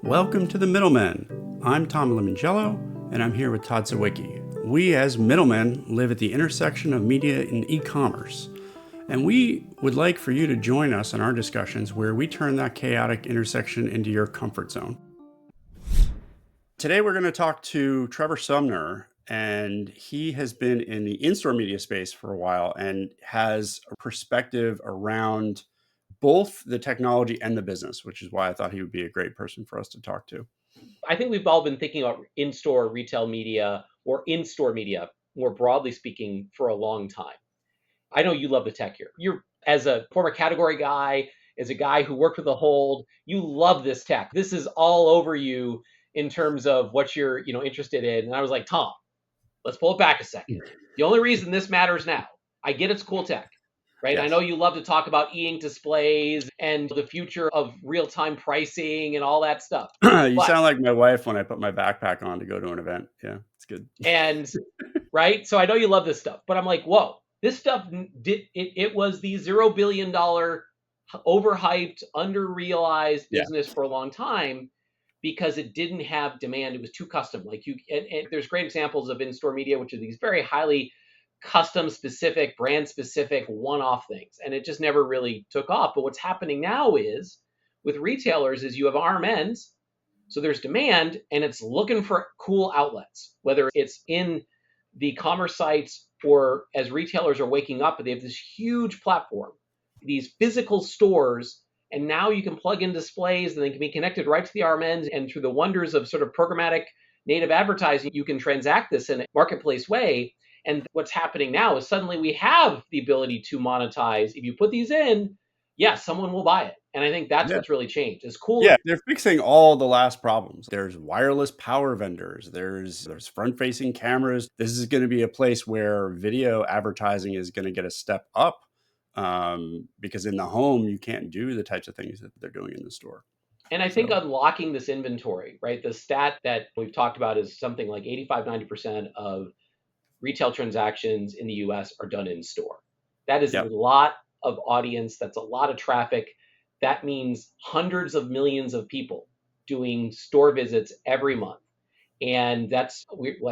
Welcome to The Middlemen. I'm Tom Limongello, and I'm here with Todd Sawicki. We, as middlemen, live at the intersection of media and e-commerce, and we would like for you to join us in our discussions where we turn that chaotic intersection into your comfort zone. Today, we're going to talk to Trevor Sumner, and he has been in the in-store media space for a while and has a perspective around both the technology and the business, which is why I thought he would be a great person for us to talk to. I think we've all been thinking about in-store retail media or in-store media, more broadly speaking, for a long time. I know you love the tech here. You're, as a former category guy, as a guy who worked with the hold, you love this tech. This is all over you in terms of what you're, interested in. And I was like, Tom, let's pull it back a second. The only reason this matters now, I get it's cool tech. Right. Yes. I know you love to talk about e-ink displays and the future of real-time pricing and all that stuff. You sound like my wife when I put my backpack on to go to an event. Yeah, it's good. And right. So I know you love this stuff, but I'm like, whoa, this stuff it was the $0 billion overhyped, underrealized business for a long time because it didn't have demand. It was too custom. Like and there's great examples of in-store media, which are these very highly custom specific, brand specific, one-off things. And it just never really took off. But what's happening now is with retailers is you have RMNs. So there's demand and it's looking for cool outlets, whether it's in the commerce sites or as retailers are waking up, they have this huge platform, these physical stores. And now you can plug in displays and they can be connected right to the RMNs. And through the wonders of sort of programmatic native advertising, you can transact this in a marketplace way. And what's happening now is suddenly we have the ability to monetize. If you put these in, yes, someone will buy it. And I think that's what's really changed. It's cool. Yeah, they're fixing all the last problems. There's wireless power vendors. There's front-facing cameras. This is going to be a place where video advertising is going to get a step up because in the home, you can't do the types of things that they're doing in the store. And I think unlocking this inventory, right? The stat that we've talked about is something like 85, 90% of retail transactions in the US are done in store. That is a lot of audience. That's a lot of traffic. That means hundreds of millions of people doing store visits every month. And I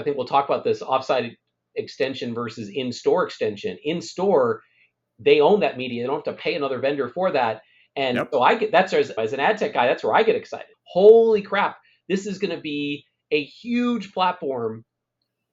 think we'll talk about this offsite extension versus in-store extension. In-store, they own that media. They don't have to pay another vendor for that. And so that's as an ad tech guy, that's where I get excited. Holy crap. This is going to be a huge platform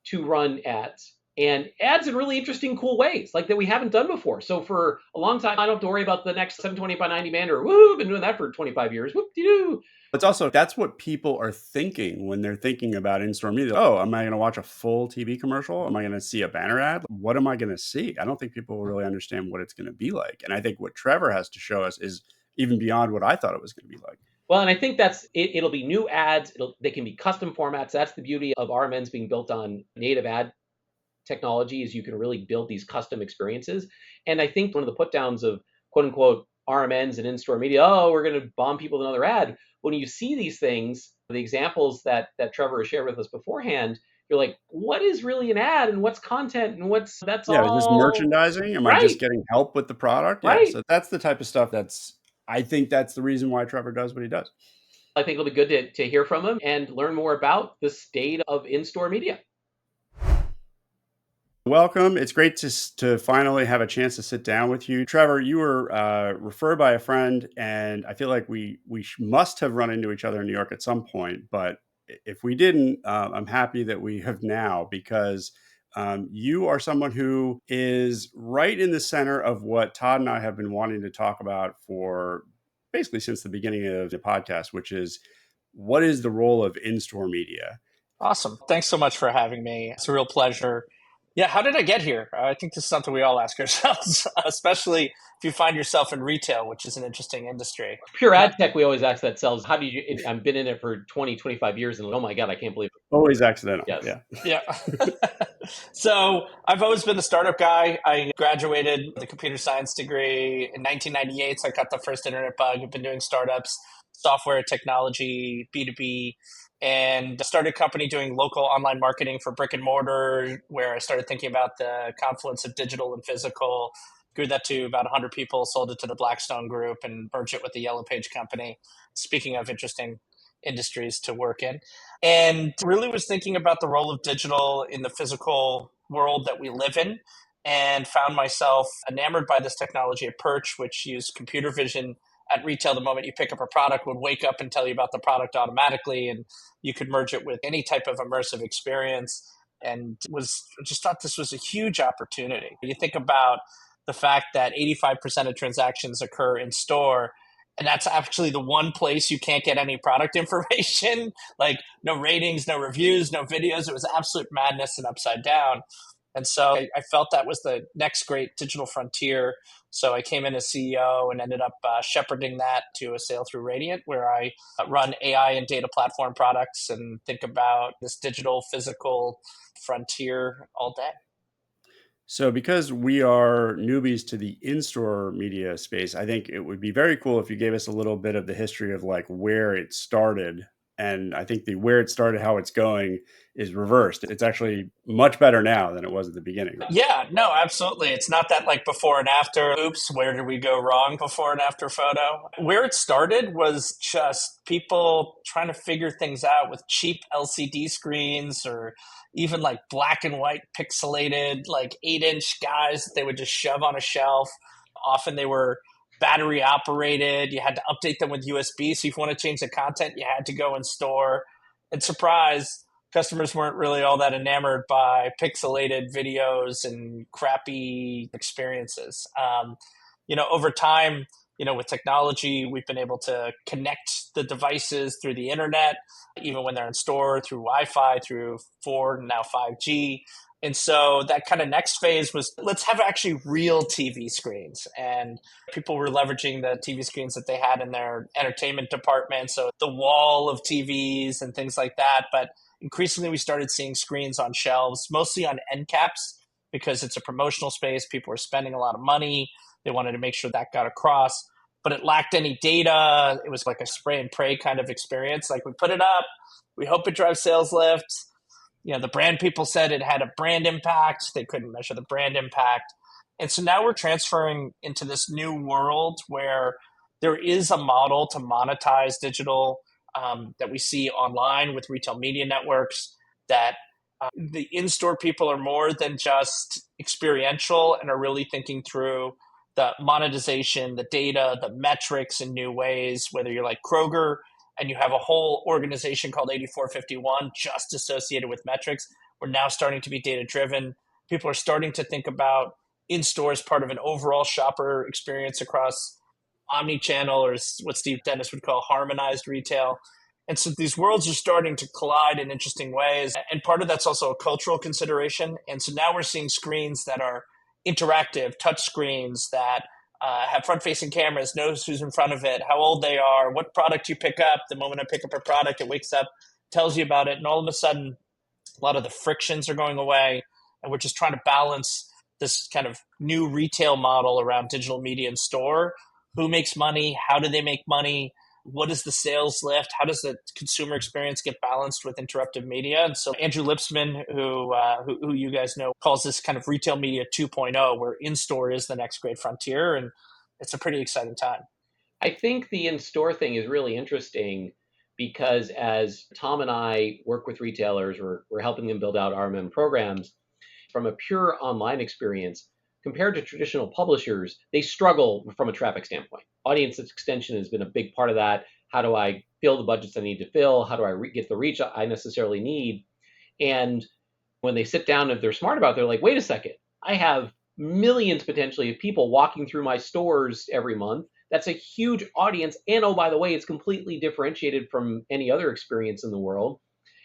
to run ads and ads in really interesting, cool ways like that we haven't done before. So for a long time, I don't have to worry about the next 720 by 90 banner. Woo, been doing that for 25 years. Whoop-de-doo. It's also, that's what people are thinking when they're thinking about in-store media. Oh, am I going to watch a full TV commercial? Am I going to see a banner ad? What am I going to see? I don't think people really understand what it's going to be like. And I think what Trevor has to show us is even beyond what I thought it was going to be like. Well, and I think that's it. It'll be new ads. They can be custom formats. That's the beauty of RMNs being built on native ad technology is you can really build these custom experiences. And I think one of the put downs of quote unquote RMNs and in-store media, oh, we're going to bomb people with another ad. When you see these things, the examples that Trevor has shared with us beforehand, you're like, what is really an ad and what's content and that's all? Yeah, is this merchandising? Am I just getting help with the product? Right. Yeah, so that's the type of stuff I think that's the reason why Trevor does what he does. I think it'll be good to hear from him and learn more about the state of in-store media. Welcome. It's great to finally have a chance to sit down with you. Trevor, you were referred by a friend, and I feel like we must have run into each other in New York at some point. But if we didn't, I'm happy that we have now because you are someone who is right in the center of what Todd and I have been wanting to talk about for basically since the beginning of the podcast, which is what is the role of in-store media? Awesome. Thanks so much for having me. It's a real pleasure. Yeah, how did I get here? I think this is something we all ask ourselves, especially if you find yourself in retail, which is an interesting industry. Pure ad tech, we always ask that sells. How do you, I've been in it for 20, 25 years and oh my God, I can't believe it. Always accidental. Yes. Yeah. So I've always been the startup guy. I graduated with a computer science degree in 1998. So I got the first internet bug. I've been doing startups, software, technology, B2B. And started a company doing local online marketing for brick and mortar, where I started thinking about the confluence of digital and physical, grew that to about 100 people, sold it to the Blackstone Group and merged it with the Yellow Page company. Speaking of interesting industries to work in. And really was thinking about the role of digital in the physical world that we live in, and found myself enamored by this technology at Perch, which used computer vision at retail. The moment you pick up a product, would wake up and tell you about the product automatically, and you could merge it with any type of immersive experience. And was just thought this was a huge opportunity. You think about the fact that 85% of transactions occur in store, and that's actually the one place you can't get any product information, like no ratings, no reviews, no videos. It was absolute madness and upside down. And so I felt that was the next great digital frontier. So I came in as CEO and ended up shepherding that to a sale through Raydiant, where I run AI and data platform products and think about this digital physical frontier all day. So, because we are newbies to the in-store media space, I think it would be very cool if you gave us a little bit of the history of like where it started. And I think the where it started, how it's going is reversed. It's actually much better now than it was at the beginning. Yeah, no, absolutely. It's not that like before and after, oops, where did we go wrong before and after photo? Where it started was just people trying to figure things out with cheap LCD screens, or even like black and white pixelated, like 8-inch guys that they would just shove on a shelf. Often they were battery operated. You had to update them with USB. So if you want to change the content, you had to go in store. And surprise, customers weren't really all that enamored by pixelated videos and crappy experiences. Over time, with technology, we've been able to connect the devices through the internet, even when they're in store, through Wi-Fi, through 4 and now 5G. And so that kind of next phase was, let's have actually real TV screens. And people were leveraging the TV screens that they had in their entertainment department. So the wall of TVs and things like that. But increasingly, we started seeing screens on shelves, mostly on end caps, because it's a promotional space. People were spending a lot of money. They wanted to make sure that got across, but it lacked any data. It was like a spray and pray kind of experience. Like, we put it up, we hope it drives sales lifts. The brand people said it had a brand impact. They couldn't measure the brand impact. And so now we're transferring into this new world where there is a model to monetize digital that we see online with retail media networks, that the in-store people are more than just experiential and are really thinking through the monetization, the data, the metrics in new ways, whether you're like Kroger and you have a whole organization called 8451 just associated with metrics. We're now starting to be data-driven. People are starting to think about in-store as part of an overall shopper experience across omni-channel, or what Steve Dennis would call harmonized retail. And so these worlds are starting to collide in interesting ways. And part of that's also a cultural consideration. And so now we're seeing screens that are interactive, touch screens that have front-facing cameras, knows who's in front of it, how old they are, what product you pick up. The moment I pick up a product, it wakes up, tells you about it. And all of a sudden, a lot of the frictions are going away. And we're just trying to balance this kind of new retail model around digital media in store. Who makes money? How do they make money? What is the sales lift? How does the consumer experience get balanced with interruptive media? And so Andrew Lipsman, who you guys know, calls this kind of retail media 2.0, where in-store is the next great frontier. And it's a pretty exciting time. I think the in-store thing is really interesting because as Tom and I work with retailers, we're helping them build out RMM programs. From a pure online experience, compared to traditional publishers, they struggle from a traffic standpoint. Audience extension has been a big part of that. How do I fill the budgets I need to fill? How do I get the reach I necessarily need? And when they sit down, if they're smart about it, they're like, wait a second, I have millions potentially of people walking through my stores every month. That's a huge audience. And oh, by the way, it's completely differentiated from any other experience in the world.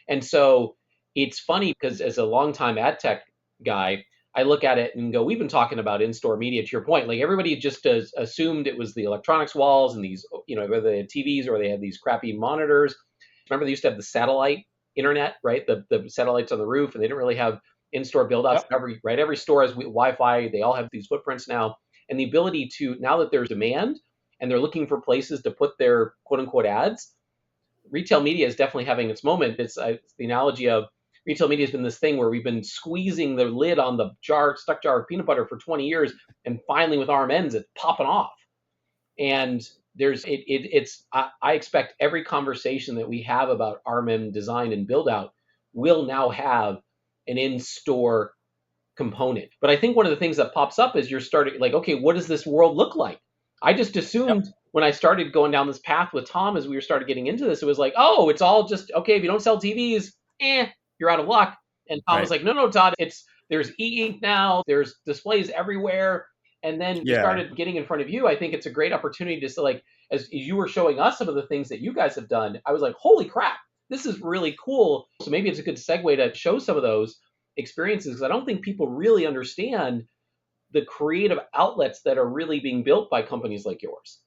And so it's funny because as a longtime ad tech guy, I look at it and go, we've been talking about in-store media, to your point. Like, everybody just assumed it was the electronics walls and these, whether they had TVs or they had these crappy monitors. Remember, they used to have the satellite internet, right? The satellites on the roof, and they didn't really have in-store build-outs. Yep. Every store has Wi-Fi. They all have these footprints now. And the ability to, now that there's demand and they're looking for places to put their quote-unquote ads, retail media is definitely having its moment. It's the analogy of retail media has been this thing where we've been squeezing the lid on the stuck jar of peanut butter for 20 years, and finally with RMNs, it's popping off. And I expect every conversation that we have about RMM design and build out will now have an in-store component. But I think one of the things that pops up is you're starting like, okay, what does this world look like? I just Yep. assumed when I started going down this path with Tom as we were started getting into this, it was like, oh, it's all just okay. If you don't sell TVs, you're out of luck. And Tom was Right. like, no, no, Todd, there's e-ink now, there's displays everywhere. And then we Yeah. started getting in front of you. I think it's a great opportunity to like, as you were showing us some of the things that you guys have done, I was like, holy crap, this is really cool. So maybe it's a good segue to show some of those experiences because I don't think people really understand the creative outlets that are really being built by companies like yours.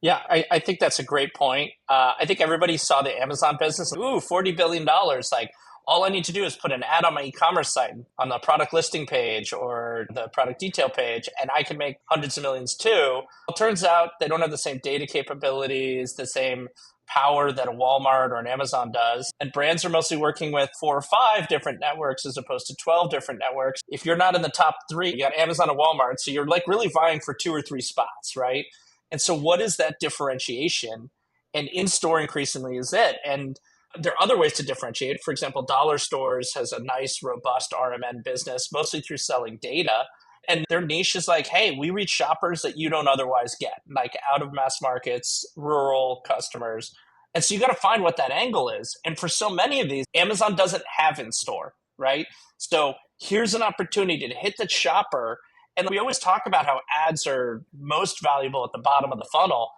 Yeah, I think that's a great point. I think everybody saw the Amazon business. Ooh, $40 billion. Like, all I need to do is put an ad on my e-commerce site on the product listing page or the product detail page, and I can make hundreds of millions too. Well, it turns out they don't have the same data capabilities, the same power that a Walmart or an Amazon does. And brands are mostly working with 4 or 5 different networks as opposed to 12 different networks. If you're not in the top 3, you got Amazon and Walmart. So you're like really vying for 2 or 3 spots, right? And so what is that differentiation? And in-store increasingly is it. And there are other ways to differentiate. For example, Dollar Stores has a nice, robust RMN business, mostly through selling data. And their niche is like, hey, we reach shoppers that you don't otherwise get, like out of mass markets, rural customers. And so you got to find what that angle is. And for so many of these, Amazon doesn't have in store, right? So here's an opportunity to hit the shopper. And we always talk about how ads are most valuable at the bottom of the funnel.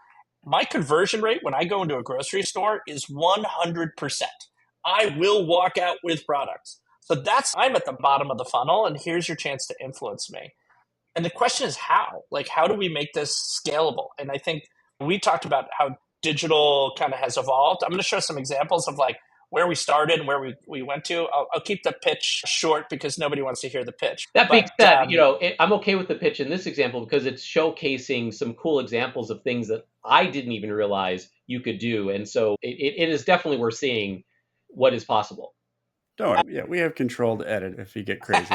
My conversion rate when I go into a grocery store is 100%. I will walk out with products. So I'm at the bottom of the funnel, and here's your chance to influence me. And the question is how? Like, how do we make this scalable? And I think we talked about how digital kind of has evolved. I'm going to show some examples of like where we started and where we went to. I'll keep the pitch short because nobody wants to hear the pitch. That being But said, I'm okay with the pitch in this example because it's showcasing some cool examples of things that I didn't even realize you could do. And so it is definitely worth seeing what is possible. Don't worry. Yeah, we have control to edit if you get crazy.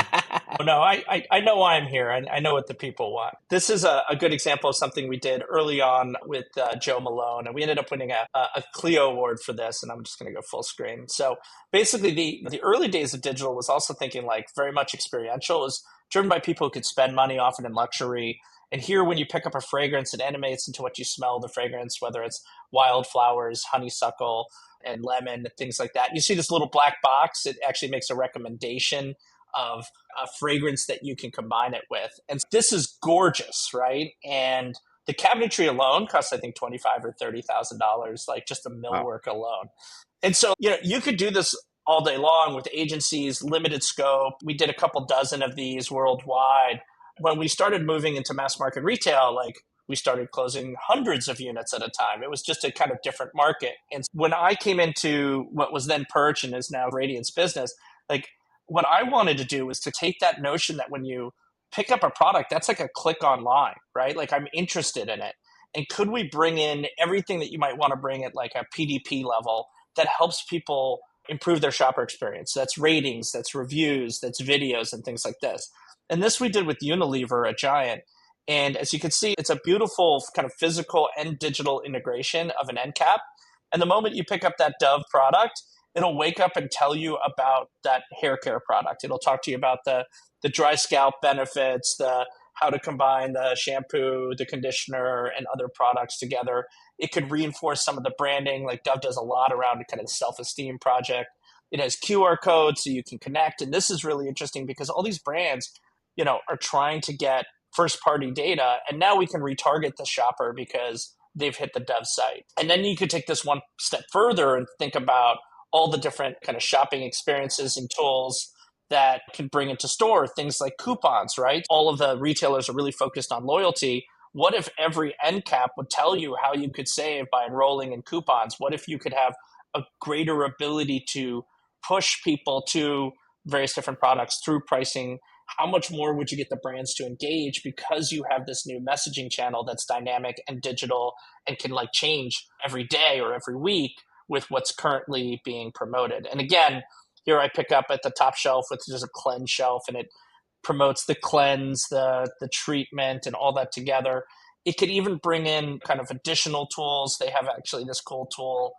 No, I know why I'm here. I know what the people want. This is a good example of something we did early on with Jo Malone, and we ended up winning a Clio award for this. And I'm just going to go full screen. So basically, the early days of digital was also thinking like very much experiential. It was driven by people who could spend money, often in luxury. And here, when you pick up a fragrance, it animates into what you smell the fragrance, whether it's wildflowers, honeysuckle, and lemon, things like that. You see this little black box. It actually makes a recommendation of a fragrance that you can combine it with. And this is gorgeous, right? And the cabinetry alone costs, I think, $25,000 or $30,000, like just the Wow. millwork alone. And so, you could do this all day long with agencies, limited scope. We did a couple dozen of these worldwide. When we started moving into mass market retail, like we started closing hundreds of units at a time. It was just a kind of different market. And when I came into what was then Perch and is now Raydiant's business, like what I wanted to do was to take that notion that when you pick up a product, that's like a click online, right? Like I'm interested in it. And could we bring in everything that you might want to bring at like a PDP level that helps people improve their shopper experience? That's ratings, that's reviews, that's videos and things like this. And this we did with Unilever, a giant. And as you can see, it's a beautiful kind of physical and digital integration of an end cap. And the moment you pick up that Dove product, it'll wake up and tell you about that hair care product. It'll talk to you about the dry scalp benefits, the how to combine the shampoo, the conditioner, and other products together. It could reinforce some of the branding, like Dove does a lot around kind of the self-esteem project. It has QR codes so you can connect. And this is really interesting because all these brands, are trying to get first-party data, and now we can retarget the shopper because they've hit the Dove site. And then you could take this one step further and think about all the different kind of shopping experiences and tools that can bring into store, things like coupons, right? All of the retailers are really focused on loyalty. What if every end cap would tell you how you could save by enrolling in coupons? What if you could have a greater ability to push people to various different products through pricing? How much more would you get the brands to engage because you have this new messaging channel that's dynamic and digital and can like change every day or every week with what's currently being promoted? And again, here I pick up at the top shelf, which is a cleanse shelf, and it promotes the cleanse, the treatment, and all that together. It could even bring in kind of additional tools. They have actually this cool tool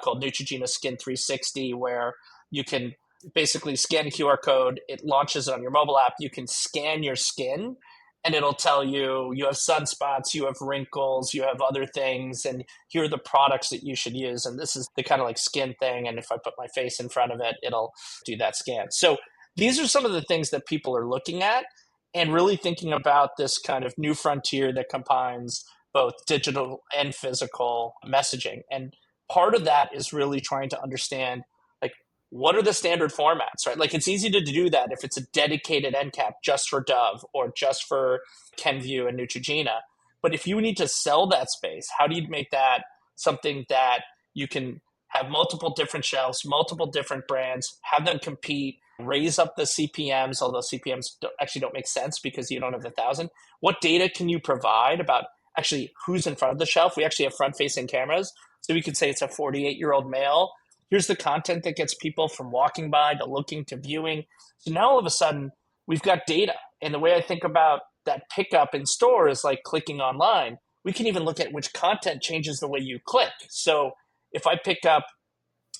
called Neutrogena Skin 360, where you can basically scan a QR code. It launches on your mobile app. You can scan your skin and it'll tell you you have sunspots, you have wrinkles, you have other things, and here are the products that you should use. And this is the kind of like skin thing. And if I put my face in front of it, it'll do that scan. So these are some of the things that people are looking at and really thinking about this kind of new frontier that combines both digital and physical messaging. And part of that is really trying to understand, like, what are the standard formats, right? Like, it's easy to do that if it's a dedicated end cap just for Dove or just for Kenvue and Neutrogena. But if you need to sell that space, how do you make that something that you can have multiple different shelves, multiple different brands, have them compete, raise up the CPMs, although CPMs actually don't make sense because you don't have the 1,000. What data can you provide about actually who's in front of the shelf? We actually have front-facing cameras. So we could say it's a 48-year-old male. Here's the content that gets people from walking by to looking to viewing. So now all of a sudden, we've got data. And the way I think about that pickup in store is like clicking online. We can even look at which content changes the way you click. So if I pick up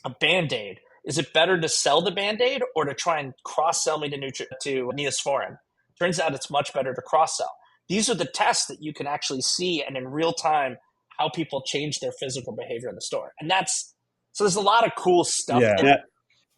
a Band-Aid, is it better to sell the Band-Aid or to try and cross-sell me to Neosporin? Turns out it's much better to cross-sell. These are the tests that you can actually see and in real time how people change their physical behavior in the store. And so there's a lot of cool stuff. Yeah,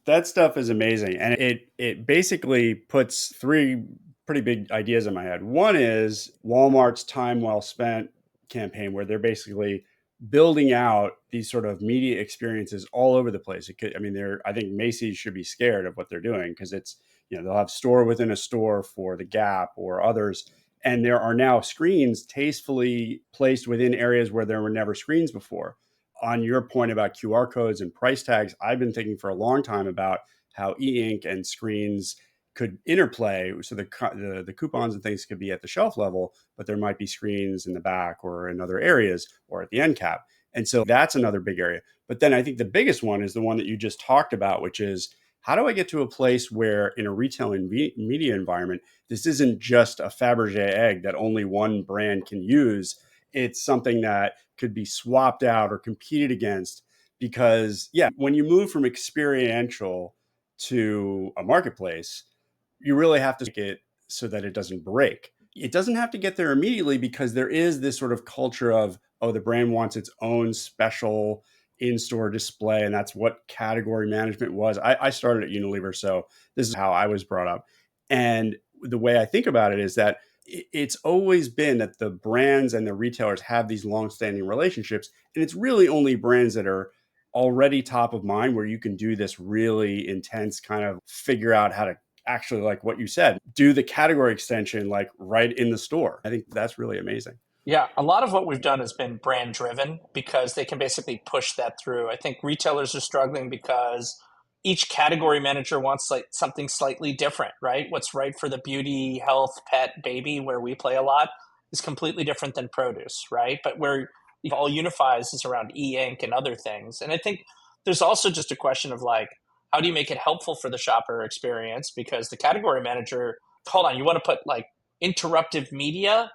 that stuff is amazing. And it basically puts three pretty big ideas in my head. One is Walmart's Time Well Spent campaign, where they're basically building out these sort of media experiences all over the place. I think Macy's should be scared of what they're doing because it's, they'll have store within a store for the Gap or others. And there are now screens tastefully placed within areas where there were never screens before. On your point about QR codes and price tags, I've been thinking for a long time about how e-ink and screens could interplay. So the coupons and things could be at the shelf level, but there might be screens in the back or in other areas or at the end cap. And so that's another big area. But then I think the biggest one is the one that you just talked about, which is how do I get to a place where in a retail and media environment, this isn't just a Fabergé egg that only one brand can use. It's something that could be swapped out or competed against because, when you move from experiential to a marketplace, you really have to make it so that it doesn't break. It doesn't have to get there immediately because there is this sort of culture of, the brand wants its own special in-store display. And that's what category management was. I started at Unilever, so this is how I was brought up. And the way I think about it is that it's always been that the brands and the retailers have these long-standing relationships. And it's really only brands that are already top of mind where you can do this really intense kind of figure out how to actually, like what you said, do the category extension like right in the store. I think that's really amazing. Yeah, a lot of what we've done has been brand driven because they can basically push that through. I think retailers are struggling because each category manager wants like something slightly different, right? What's right for the beauty, health, pet, baby, where we play a lot, is completely different than produce, right? But where it all unifies is around e-ink and other things. And I think there's also just a question of like, how do you make it helpful for the shopper experience? Because the category manager, hold on, you want to put like interruptive media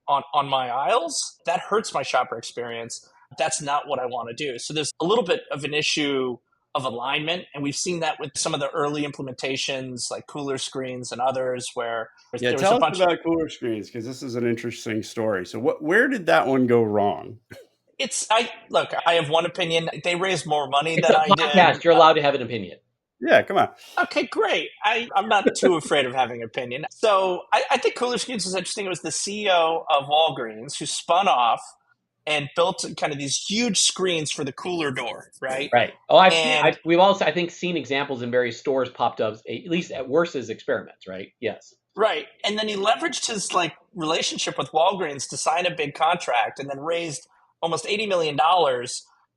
on my aisles? That hurts my shopper experience. That's not what I want to do. So there's a little bit of an issue of alignment. And we've seen that with some of the early implementations like cooler screens and others where there was a bunch about cooler screens because this is an interesting story. So where did that one go wrong? I have one opinion. They raised more money than I did. Podcast, you're allowed to have an opinion. Yeah, come on. Okay, great. I'm not too afraid of having an opinion. So I think cooler screens was interesting. It was the CEO of Walgreens who spun off and built kind of these huge screens for the cooler door, right? Right. Oh, we've also, I think, seen examples in various stores popped up, at least at worst as experiments, right? Yes. Right. And then he leveraged his relationship with Walgreens to sign a big contract and then raised almost $80 million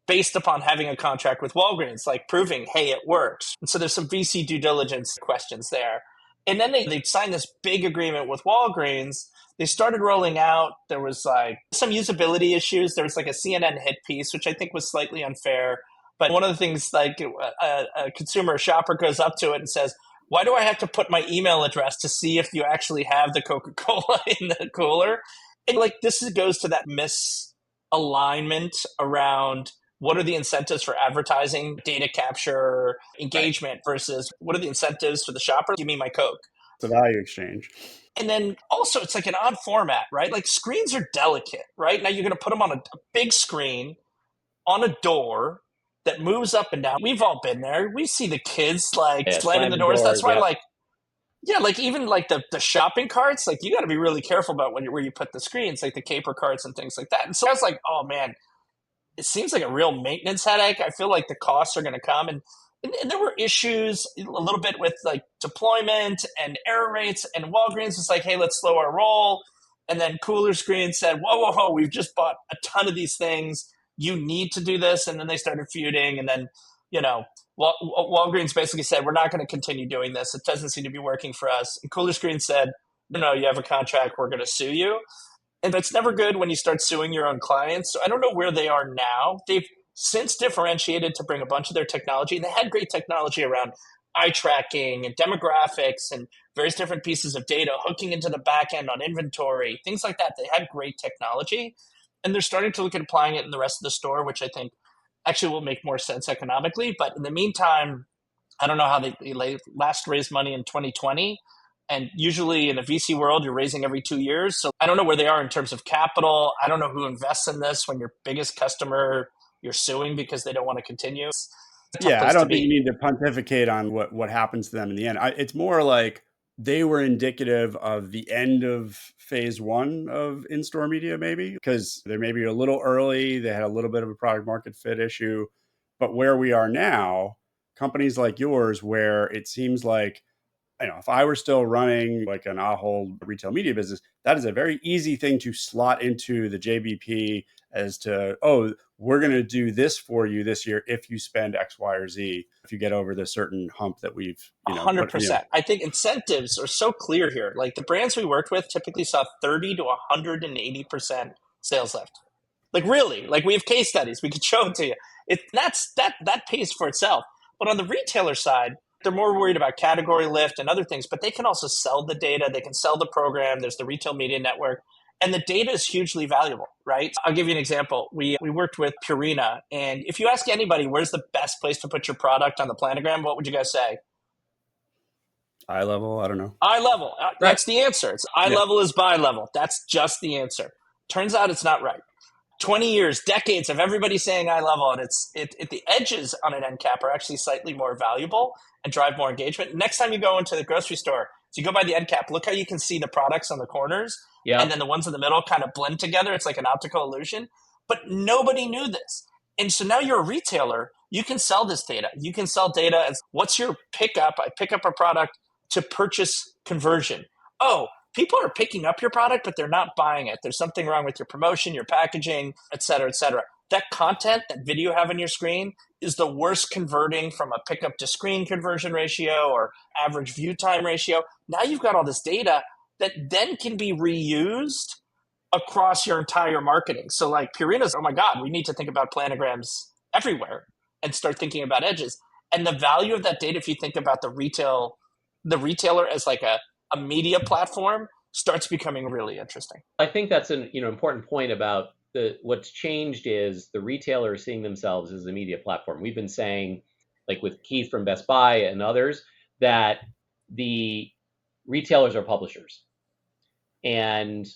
based upon having a contract with Walgreens, proving, hey, it works. And so there's some VC due diligence questions there. And then they signed this big agreement with Walgreens. They started rolling out. There was some usability issues. There was a CNN hit piece, which I think was slightly unfair. But one of the things, a consumer shopper goes up to it and says, why do I have to put my email address to see if you actually have the Coca-Cola in the cooler? And like goes to that misalignment around what are the incentives for advertising, data capture, engagement versus what are the incentives for the shopper? Give me my Coke. The value exchange. And then also it's like an odd format, right? Like screens are delicate, right? Now you're going to put them on a big screen on a door that moves up and down. We've all been there. We see the kids like slamming the doors. That's why like, yeah, like even like the shopping carts, like you got to be really careful about where you put the screens, like the caper carts and things like that. And so I was like, oh man, it seems like a real maintenance headache. I feel like the costs are going to come. And there were issues a little bit with like deployment and error rates. And Walgreens was like, hey, let's slow our roll. And then Cooler Screen said, whoa, we've just bought a ton of these things. You need to do this. And then they started feuding. And then, you know, Walgreens basically said, we're not going to continue doing this. It doesn't seem to be working for us. And Cooler Screen said, no, you have a contract. We're going to sue you. And it's never good when you start suing your own clients. So I don't know where they are now. They've since differentiated to bring a bunch of their technology. They had great technology around eye tracking and demographics and various different pieces of data hooking into the back end on inventory, things like that. They had great technology. And they're starting to look at applying it in the rest of the store, which I think actually will make more sense economically. But in the meantime, I don't know how they last raised money in 2020. And usually in a VC world, you're raising every 2 years. So I don't know where they are in terms of capital. I don't know who invests in this when your biggest customer you're suing because they don't want to continue. Yeah, I don't think you need to pontificate on what happens to them in the end. It's more like they were indicative of the end of phase one of in-store media, maybe, because they're maybe a little early. They had a little bit of a product market fit issue. But where we are now, companies like yours, where it seems like, if I were still running like an Ahold retail media business, that is a very easy thing to slot into the JBP as to, oh, we're going to do this for you this year if you spend X, Y, or Z, if you get over the certain hump that we've, 100%. I think incentives are so clear here. Like the brands we worked with typically saw 30 to 180% sales lift. Like really, like we have case studies. We could show it to you. That pays for itself. But on the retailer side, they're more worried about category lift and other things, but they can also sell the data. They can sell the program. There's the retail media network. And the data is hugely valuable, right? I'll give you an example. We worked with Purina. And if you ask anybody, where's the best place to put your product on the planogram, what would you guys say? Eye level? I don't know. Eye level. That's the answer. It's eye level is buy level. That's just the answer. Turns out it's not right. 20 years, decades of everybody saying eye level, and the edges on an end cap are actually slightly more valuable and drive more engagement. Next time you go into the grocery store, so you go by the end cap, look how you can see the products on the corners, and then the ones in the middle kind of blend together. It's like an optical illusion, but nobody knew this. And so now you're a retailer, you can sell this data. You can sell data as what's your pickup? I pick up a product to purchase conversion. Oh, people are picking up your product, but they're not buying it. There's something wrong with your promotion, your packaging, et cetera, et cetera. That content, that video you have on your screen is the worst converting from a pickup to screen conversion ratio or average view time ratio. Now you've got all this data that then can be reused across your entire marketing. So like Purina's, oh my God, we need to think about planograms everywhere and start thinking about edges. And the value of that data, if you think about the retailer as like a media platform, starts becoming really interesting. I think that's an important point about what's changed is the retailer is seeing themselves as a media platform. We've been saying, like with Keith from Best Buy and others, that the retailers are publishers and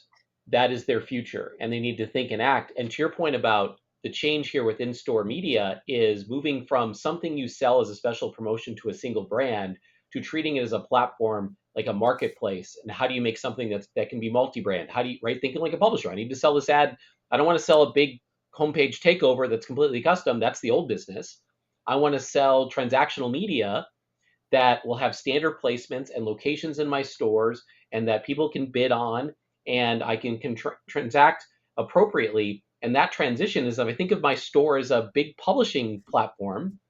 that is their future and they need to think and act. And to your point about the change here with in-store media is moving from something you sell as a special promotion to a single brand to treating it as a platform, like a marketplace. And how do you make something that can be multi-brand? How do you, thinking like a publisher, I need to sell this ad. I don't want to sell a big homepage takeover that's completely custom. That's the old business. I want to sell transactional media that will have standard placements and locations in my stores and that people can bid on and I can transact appropriately. And that transition is, if I think of my store as a big publishing platform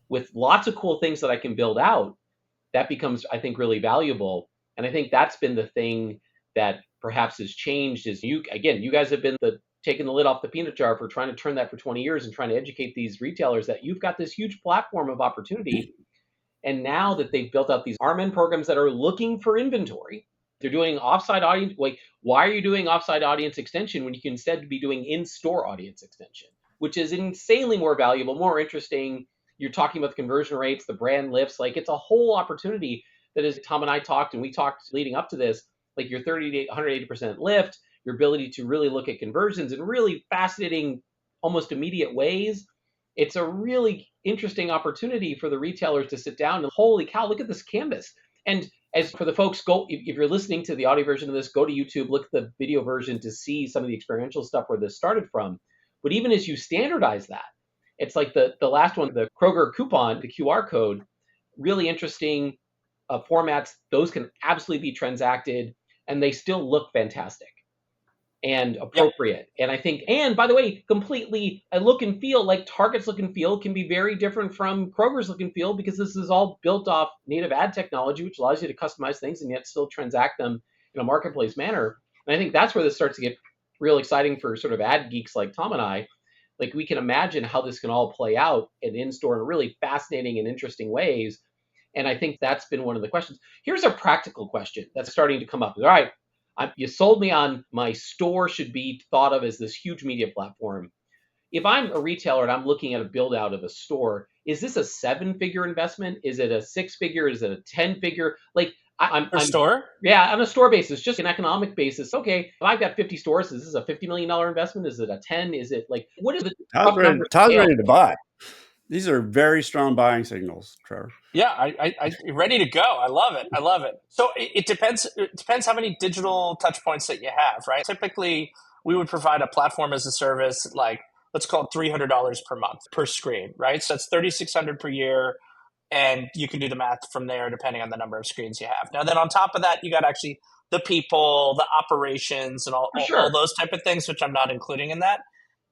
with lots of cool things that I can build out, that becomes, I think, really valuable. And I think that's been the thing that perhaps has changed is you guys have been taking the lid off the peanut jar for trying to turn that for 20 years and trying to educate these retailers that you've got this huge platform of opportunity. And now that they've built out these RMN programs that are looking for inventory, They're doing offsite audience. Like, why are you doing offsite audience extension when you can instead be doing in-store audience extension, which is insanely more valuable, more interesting. You're talking about the conversion rates, the brand lifts. Like, it's a whole opportunity that is, Tom and I talked, and we talked leading up to this, like your 30 to 180% lift, your ability to really look at conversions in really fascinating, almost immediate ways. It's a really interesting opportunity for the retailers to sit down and, holy cow, look at this canvas. And as for the folks, go, if you're listening to the audio version of this, go to YouTube, look at the video version to see some of the experiential stuff where this started from. But even as you standardize that, it's like the last one, the Kroger coupon, the QR code, really interesting formats. Those can absolutely be transacted, and they still look fantastic and Yep. appropriate. And I think, and by the way, completely a look and feel, like Target's look and feel can be very different from Kroger's look and feel, because this is all built off native ad technology, which allows you to customize things and yet still transact them in a marketplace manner. And I think that's where this starts to get real exciting for sort of ad geeks like Tom and I. Like, we can imagine how this can all play out in-store in really fascinating and interesting ways. And I think that's been one of the questions. Here's a practical question that's starting to come up. All right, you sold me on my store should be thought of as this huge media platform. If I'm a retailer and I'm looking at a build out of a store, is this a 7-figure investment? Is it a 6-figure? Is it a 10-figure? Like, I'm store? Yeah, on a store basis, just an economic basis. Okay, if I've got 50 stores, is this a $50 million investment? Is it a 10? Is it like, what is the rough number Todd's scale? ready to buy. These are very strong buying signals, Trevor. Yeah, I ready to go. I love it. I love it. So it depends. It depends how many digital touch points that you have, right? Typically, we would provide a platform as a service, like let's call it $300 per month per screen, right? So that's $3,600 per year, and you can do the math from there depending on the number of screens you have. Now, then on top of that, you got actually the people, the operations, and For all sure. those type of things, which I'm not including in that.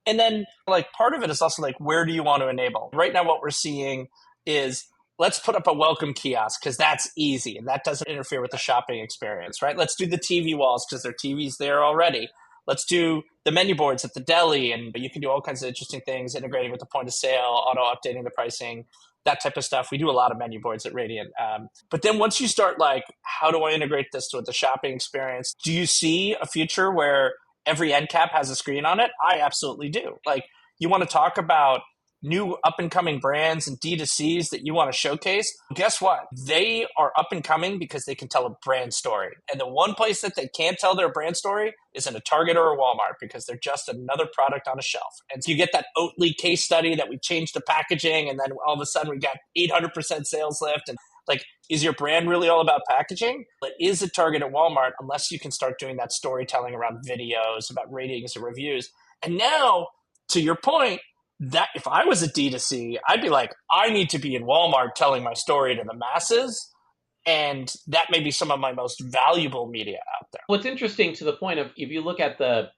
And then, like, part of it is also like, where do you want to enable? Right now, what we're seeing is let's put up a welcome kiosk because that's easy and that doesn't interfere with the shopping experience, right? Let's do the TV walls because there are TVs there already. Let's do the menu boards at the deli, and you can do all kinds of interesting things, integrating with the point of sale, auto updating the pricing, that type of stuff. We do a lot of menu boards at Raydiant. But then once you start, like, how do I integrate this with the shopping experience? Do you see a future where every end cap has a screen on it? I absolutely do. Like, you want to talk about new up and coming brands and D2Cs that you want to showcase, guess what? They are up and coming because they can tell a brand story. And the one place that they can't tell their brand story is in a Target or a Walmart because they're just another product on a shelf. And so you get that Oatly case study that we changed the packaging and then all of a sudden we got 800% sales lift. And like, is your brand really all about packaging? But is it Target at Walmart unless you can start doing that storytelling around videos, about ratings and reviews? And now, to your point, that if I was a D2C, I'd be like, I need to be in Walmart telling my story to the masses. And that may be some of my most valuable media out there. What's interesting to the point of, if you look at the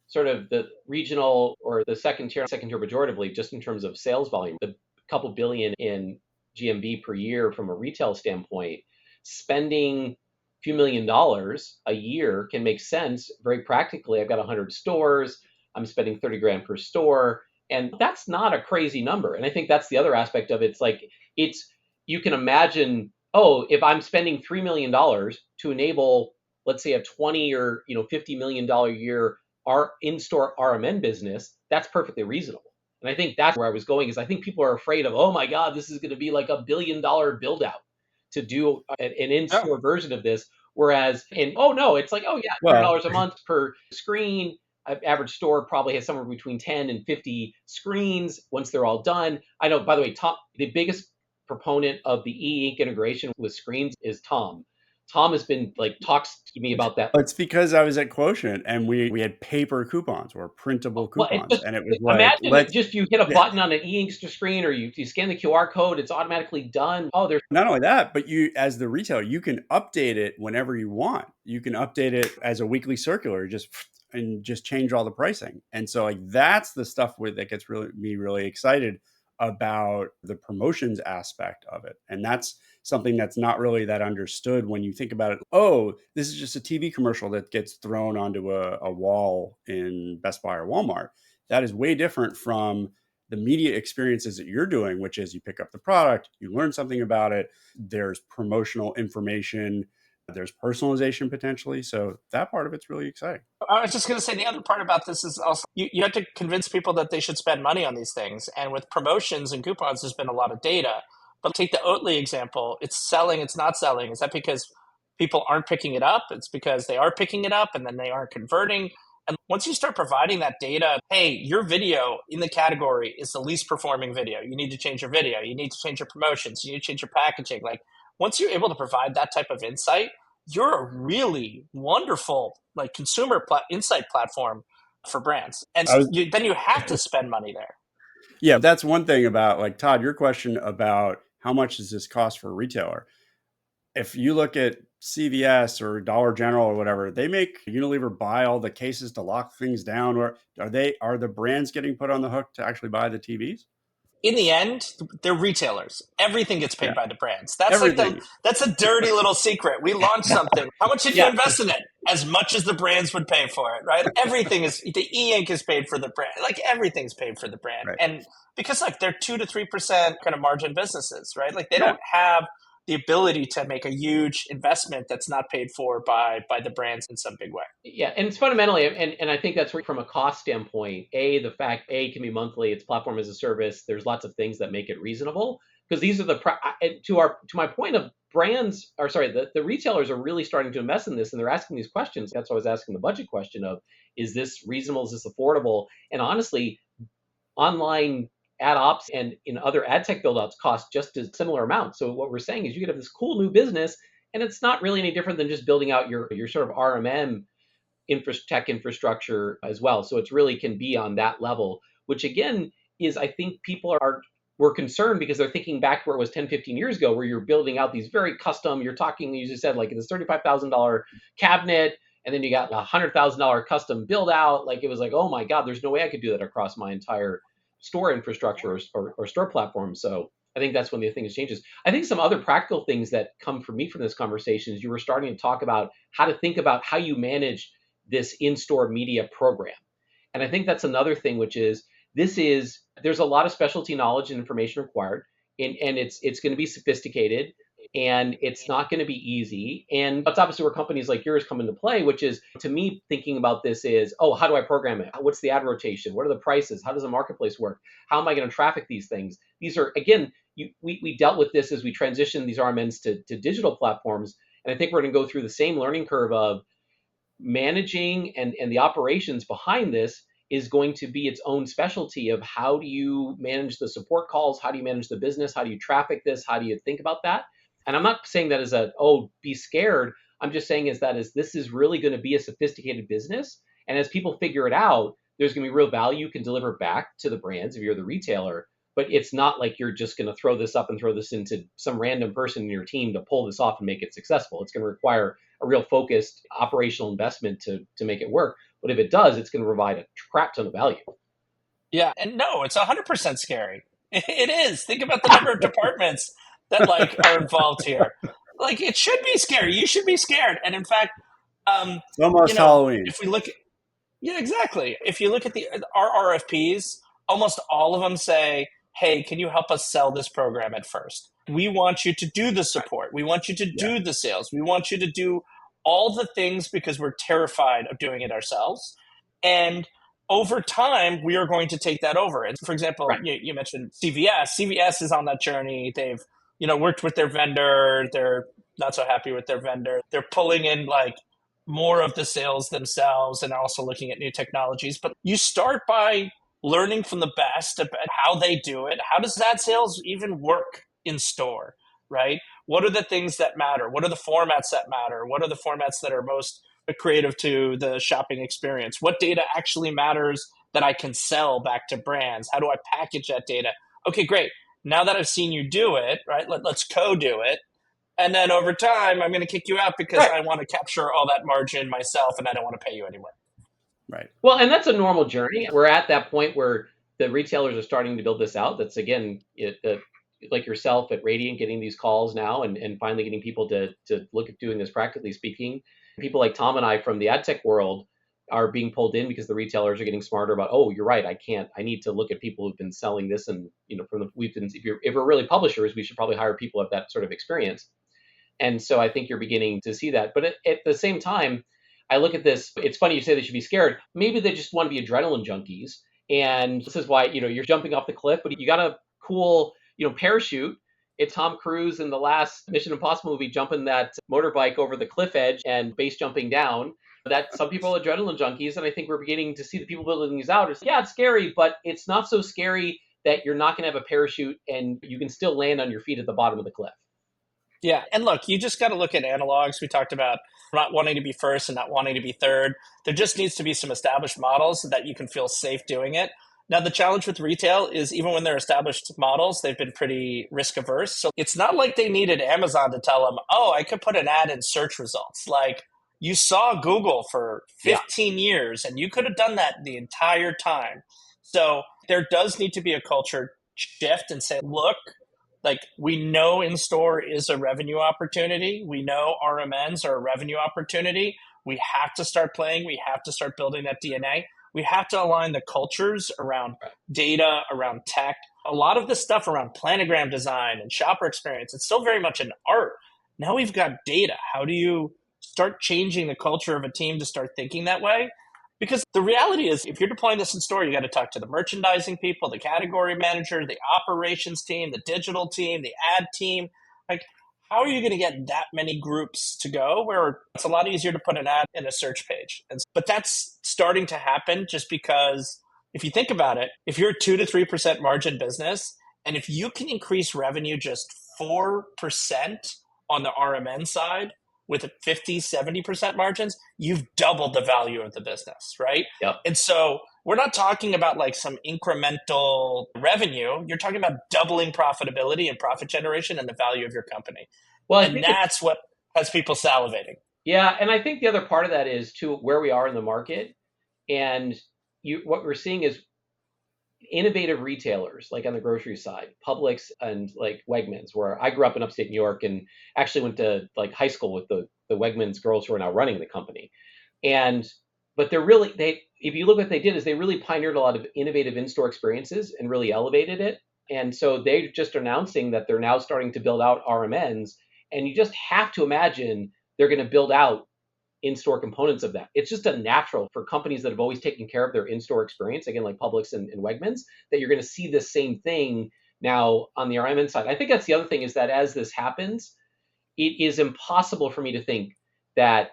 sort of the regional or the second tier pejoratively, just in terms of sales volume, the couple billion in GMV per year from a retail standpoint, spending a few $1,000,000 a year can make sense very practically. I've got 100 stores. I'm spending 30 grand per store. And that's not a crazy number. And I think that's the other aspect of it. It's like, you can imagine, oh, if I'm spending $3 million to enable, let's say, a 20 or $50 million a year our in-store RMN business, that's perfectly reasonable. And I think that's where I was going, is I think people are afraid of, oh my God, this is going to be like $1 billion build out to do an in-store version of this. Whereas oh no, it's like, oh yeah, $100 a month per screen. Average store probably has somewhere between 10 and 50 screens once they're all done. I know, by the way, the biggest proponent of the e-ink integration with screens is Tom. Tom has been like, talks to me about that. It's because I was at Quotient and we had paper coupons or printable coupons, and it was like, imagine just you hit a button on an e-ink screen, or you scan the QR code, it's automatically done. Oh, there's not only that, but you, as the retailer, you can update it whenever you want. You can update it as a weekly circular, just change all the pricing. And so, like, that's the stuff that gets me really excited about the promotions aspect of it. And that's something that's not really that understood when you think about it. Oh, this is just a TV commercial that gets thrown onto a wall in Best Buy or Walmart. That is way different from the media experiences that you're doing, which is you pick up the product, you learn something about it, there's promotional information There's personalization potentially. So that part of it's really exciting. I was just going to say the other part about this is also you have to convince people that they should spend money on these things. And with promotions and coupons, there's been a lot of data. But take the Oatly example. It's selling, it's not selling. Is that because people aren't picking it up? It's because they are picking it up and then they aren't converting. And once you start providing that data, hey, your video in the category is the least performing video. You need to change your video. You need to change your promotions. You need to change your packaging. Like once you're able to provide that type of insight, you're a really wonderful like consumer insight platform for brands. And I was, then you have to spend money there. yeah, that's one thing about like Todd, your question about how much does this cost for a retailer? If you look at CVS or Dollar General or whatever, they make Unilever buy all the cases to lock things down. Or are the brands getting put on the hook to actually buy the TVs? In the end, they're retailers. Everything gets paid Yeah, by the brands. That's everything. that's a dirty little secret. We launched something. How much did you Yeah. invest in it? As much as the brands would pay for it, right? Everything is the e-ink is paid for the brand. Like everything's paid for the brand. Right. And because like they're 2 to 3% kind of margin businesses, right? Like they Yeah. don't have the ability to make a huge investment that's not paid for by the brands in some big way. Yeah, and it's fundamentally, and I think that's where, from a cost standpoint, the fact can be monthly, it's platform as a service. There's lots of things that make it reasonable because these are to my point of brands, or sorry, the retailers are really starting to invest in this, and they're asking these questions. That's why I was asking the budget question of, is this reasonable? Is this affordable? And honestly, online ad ops and in other ad tech build-outs cost just a similar amount. So what we're saying is you could have this cool new business, and it's not really any different than just building out your sort of RMM tech infrastructure as well. So it's really can be on that level, which again is, I think people were concerned because they're thinking back where it was 10, 15 years ago, where you're building out these very custom, you're talking, you just said like this $35,000 cabinet, and then you got a $100,000 custom build out. Like it was like, oh my God, there's no way I could do that across my entire store infrastructure or store platform. So I think that's when the things changes. I think some other practical things that come for me from this conversation is you were starting to talk about how to think about how you manage this in-store media program. And I think that's another thing, which is there's a lot of specialty knowledge and information required, and it's going to be sophisticated, and it's not going to be easy. And that's obviously where companies like yours come into play, which is, to me, thinking about this is, oh, how do I program it? What's the ad rotation? What are the prices? How does the marketplace work? How am I going to traffic these things? These are, again, we dealt with this as we transitioned these RMNs to digital platforms. And I think we're going to go through the same learning curve of managing and the operations behind this is going to be its own specialty of how do you manage the support calls? How do you manage the business? How do you traffic this? How do you think about that? And I'm not saying that as be scared. I'm just saying this is really going to be a sophisticated business. And as people figure it out, there's going to be real value you can deliver back to the brands if you're the retailer. But it's not like you're just going to throw this up and throw this into some random person in your team to pull this off and make it successful. It's going to require a real focused operational investment to make it work. But if it does, it's going to provide a crap ton of value. Yeah, and no, it's 100% scary. It is. Think about the number of departments that like are involved here. Like it should be scary. You should be scared. And in fact, It's almost Halloween. if we look at, yeah, exactly. If you look at our RFPs, almost all of them say, hey, can you help us sell this program at first? We want you to do the support. We want you to do the sales. We want you to do all the things because we're terrified of doing it ourselves. And over time, we are going to take that over. And for example, Right. you mentioned CVS. CVS is on that journey. They've worked with their vendor. They're not so happy with their vendor. They're pulling in like more of the sales themselves and also looking at new technologies. But you start by learning from the best about how they do it. How does that sales even work in store, right? What are the things that matter? What are the formats that matter? What are the formats that are most creative to the shopping experience? What data actually matters that I can sell back to brands? How do I package that data? Okay, great. Now that I've seen you do it, right, let's co-do it. And then over time, I'm going to kick you out because I want to capture all that margin myself and I don't want to pay you anymore. Right. Well, and that's a normal journey. We're at that point where the retailers are starting to build this out. That's, again, like yourself at Raydiant, getting these calls now and finally getting people to look at doing this practically speaking. People like Tom and I from the ad tech world are being pulled in because the retailers are getting smarter about, oh, you're right, I need to look at people who've been selling this, and if we're really publishers, we should probably hire people of that sort of experience. And so I think you're beginning to see that. But at the same time, I look at this, it's funny you say they should be scared. Maybe they just want to be adrenaline junkies. And this is why, you're jumping off the cliff, but you got a cool, parachute. It's Tom Cruise in the last Mission Impossible movie jumping that motorbike over the cliff edge and base jumping down. That some people are adrenaline junkies, and I think we're beginning to see the people building these out. It's scary, but it's not so scary that you're not going to have a parachute and you can still land on your feet at the bottom of the cliff. Yeah. And look, you just got to look at analogs. We talked about not wanting to be first and not wanting to be third. There just needs to be some established models so that you can feel safe doing it. Now, the challenge with retail is even when they're established models, they've been pretty risk averse. So it's not like they needed Amazon to tell them, oh, I could put an ad in search results. Like, you saw Google for 15 years and you could have done that the entire time. So there does need to be a culture shift and say, look, like, we know in-store is a revenue opportunity. We know RMNs are a revenue opportunity. We have to start playing. We have to start building that DNA. We have to align the cultures around data, around tech. A lot of the stuff around planogram design and shopper experience, it's still very much an art. Now we've got data. How do you start changing the culture of a team to start thinking that way? Because the reality is, if you're deploying this in store, you got to talk to the merchandising people, the category manager, the operations team, the digital team, the ad team. Like, how are you going to get that many groups to go where it's a lot easier to put an ad in a search page? But that's starting to happen just because if you think about it, if you're a 2 to 3% margin business, and if you can increase revenue just 4% on the RMN side, with 50, 70% margins, you've doubled the value of the business, right? Yep. And so we're not talking about like some incremental revenue. You're talking about doubling profitability and profit generation and the value of your company. Well, and that's what has people salivating. Yeah, and I think the other part of that is to where we are in the market. And what we're seeing is innovative retailers, like on the grocery side, Publix and like Wegmans, where I grew up in upstate New York and actually went to like high school with the Wegmans girls who are now running the company. But if you look what they did is they really pioneered a lot of innovative in-store experiences and really elevated it. And so they're just announcing that they're now starting to build out RMNs, and you just have to imagine they're going to build out in-store components of that. It's just a natural for companies that have always taken care of their in-store experience, again, like Publix and Wegmans, that you're going to see the same thing now on the RMN side. I think that's the other thing is that as this happens, it is impossible for me to think that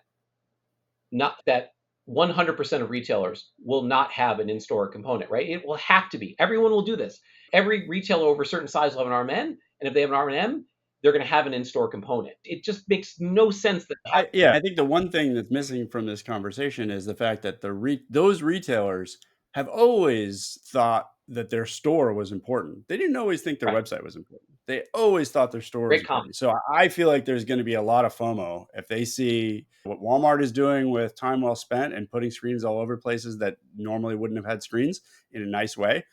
100% of retailers will not have an in-store component, right? It will have to be. Everyone will do this. Every retailer over a certain size will have an RMN, and if they have an RMN, they're going to have an in-store component. It just makes no sense that. I think the one thing that's missing from this conversation is the fact that those retailers have always thought that their store was important. They didn't always think their website was important. They always thought their store was important. So I feel like there's going to be a lot of FOMO if they see what Walmart is doing with time well spent and putting screens all over places that normally wouldn't have had screens in a nice way.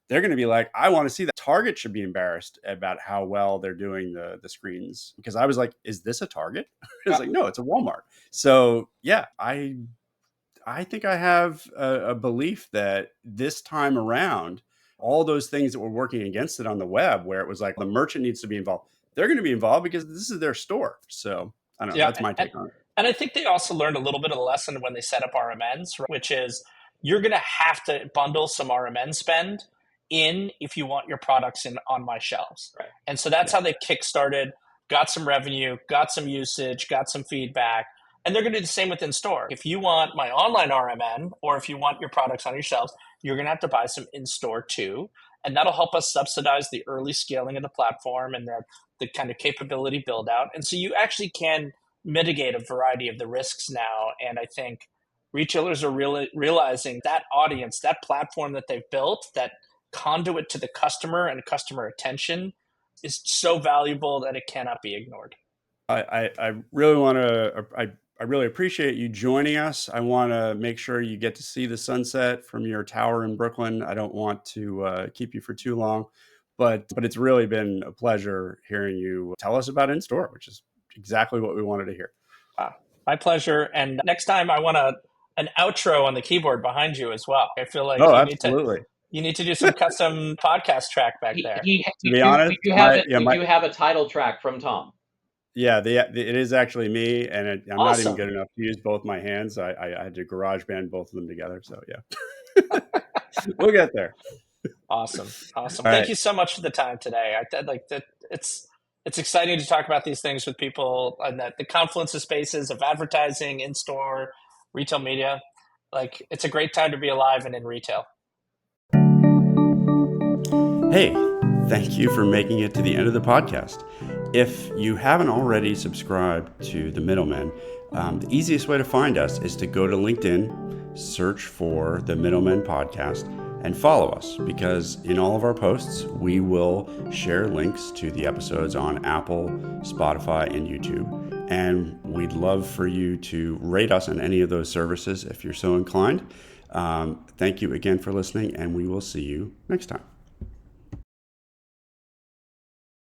They're going to be like, I want to see that. Target should be embarrassed about how well they're doing the screens, because I was like, is this a Target? It's like, no, it's a Walmart. So yeah, I think I have a belief that this time around, all those things that were working against it on the web, where it was like the merchant needs to be involved, they're going to be involved because this is their store. So I don't know. That's my take on it. And I think they also learned a little bit of the lesson when they set up RMNs, which is you're going to have to bundle some RMN spend in if you want your products on my shelves. Right. And so that's how they kickstarted, got some revenue, got some usage, got some feedback. And they're going to do the same with in-store. If you want my online RMN, or if you want your products on your shelves, you're going to have to buy some in-store too. And that'll help us subsidize the early scaling of the platform and the kind of capability build out. And so you actually can mitigate a variety of the risks now. And I think retailers are really realizing that audience, that platform that they've built, that conduit to the customer and customer attention is so valuable that it cannot be ignored. I really want to, I really appreciate you joining us. I want to make sure you get to see the sunset from your tower in Brooklyn. I don't want to keep you for too long, but it's really been a pleasure hearing you tell us about in-store, which is exactly what we wanted to hear. My pleasure. And next time I want an outro on the keyboard behind you as well. I feel like you need to do some custom podcast track back there. To be honest, we do have a title track from Tom. Yeah, it is actually me, and I'm not even Awesome. good enough to use both my hands. I had to garage band both of them together. So yeah, we'll get there. Awesome. Awesome. All Thank right. you so much for the time today. I like that. It's exciting to talk about these things with people, and that the confluence of spaces of advertising, in store, retail media. Like, it's a great time to be alive and in retail. Hey, thank you for making it to the end of the podcast. If you haven't already subscribed to The Middleman, the easiest way to find us is to go to LinkedIn, search for The Middleman Podcast, and follow us, because in all of our posts, we will share links to the episodes on Apple, Spotify, and YouTube. And we'd love for you to rate us on any of those services if you're so inclined. Thank you again for listening, and we will see you next time.